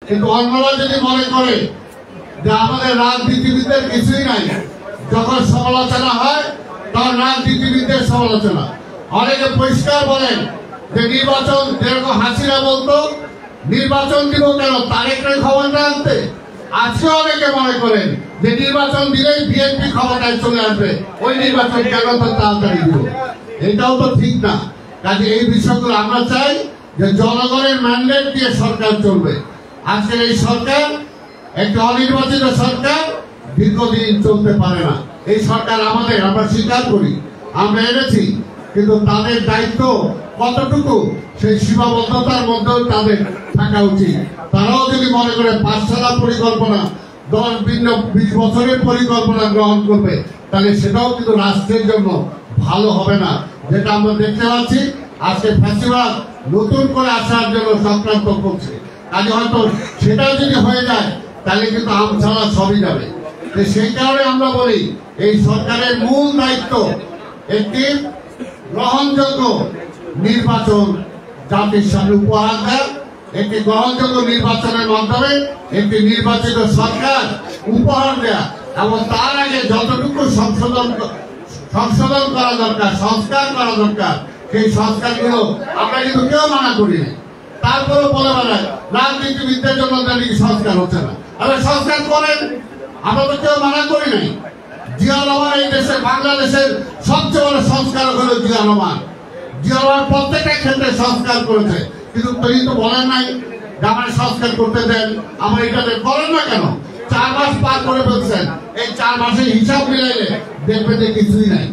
কিন্তু অন্যরা যদি মনে করে যে আমাদের রাজনীতিবিদদের কিছুই নাই, যখন সমালোচনা হয় তখন রাজনীতিবিদদের সমালোচনা। অনেকে পরিষ্কার বলেন যে নির্বাচন, যেরকম হাসিনা বলতো নির্বাচন দিব কেন, তারেকের ক্ষমতা আনতে। আজকে অনেকে মনে করেন যে নির্বাচন দিলেই বিএনপি ক্ষমতায় চলে আসবে, ওই নির্বাচন কেন তো তাড়াতাড়ি দিব। এটাও তো ঠিক না। কাজে এই বিষয়গুলো আমরা চাই যে জনগণের ম্যান্ডেট দিয়ে সরকার চলবে। আজকের এই সরকার একটি অনির্বাচিত সরকার, দীর্ঘদিন চলতে পারে না। এই সরকার আমাদের, আমরা স্বীকার করি, আমরা এনেছি, কিন্তু তাদের দায়িত্ব কতটুকু সেই সীমাবদ্ধতার মধ্যেও তাদের থাকা উচিত। তারাও যদি মনে করে 5 সালা পরিকল্পনা, 10-20 বছরের পরিকল্পনা গ্রহণ করবে, তাহলে সেটাও কিন্তু রাষ্ট্রের জন্য ভালো হবে না। যেটা আমরা দেখতে পাচ্ছি আজকে ফ্যাসিবাদ নতুন করে আসার জন্য সংক্রান্ত করছে। কাজে হয়তো সেটাও যদি হয়ে যায় তাহলে কিন্তু আমছাড়া সবই যাবে। সেই কারণে আমরা বলি এই সরকারের মূল দায়িত্ব একটি গ্রহণযোগ্য নির্বাচন জাতির সামনে উপহার দেয়, একটি গ্রহণযোগ্য নির্বাচনের মাধ্যমে একটি নির্বাচিত সরকার উপহার দেয়া, এবং তার আগে যতটুকু সংশোধন করা দরকার, সংস্কার করা দরকার, সেই সংস্কারগুলো আমরা কিন্তু কেউ মানা করি না। তারপরেও বলে বেড়ায় রাজনীতিবিদদের জন্য নাকি সংস্কার হচ্ছে না। আরে সংস্কার করেন, আমরা তো কেউ মানা করি নাই। জিয়া রহমান এই দেশে, বাংলাদেশের সবচেয়ে বড় সংস্কারক হলো জিয়া রহমান। জিয়া রহমান প্রত্যেকটা ক্ষেত্রে সংস্কার করেছে, কিন্তু তিনি তো বলেন নাই যে আমার সংস্কার করতে দেন, আমার এটা করেন না কেন? 4 মাস পার করে ফেলছেন, এই 4 মাসের হিসাব মিলাইলে দেখবে যে কিছুই নাই,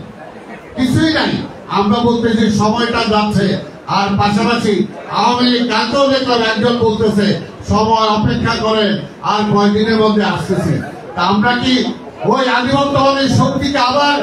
কিছুই নাই। আমরা বলতেছি সময়টা যাচ্ছে, আর পাশাপাশি আওয়ামী লীগ কালকেও দেখলাম একজন বলতেছে সময় অপেক্ষা করেন, আর কয়েকদিনের মধ্যে আসতেছি। তা আমরা কি ওই আদিবাসী শক্তিকে আবার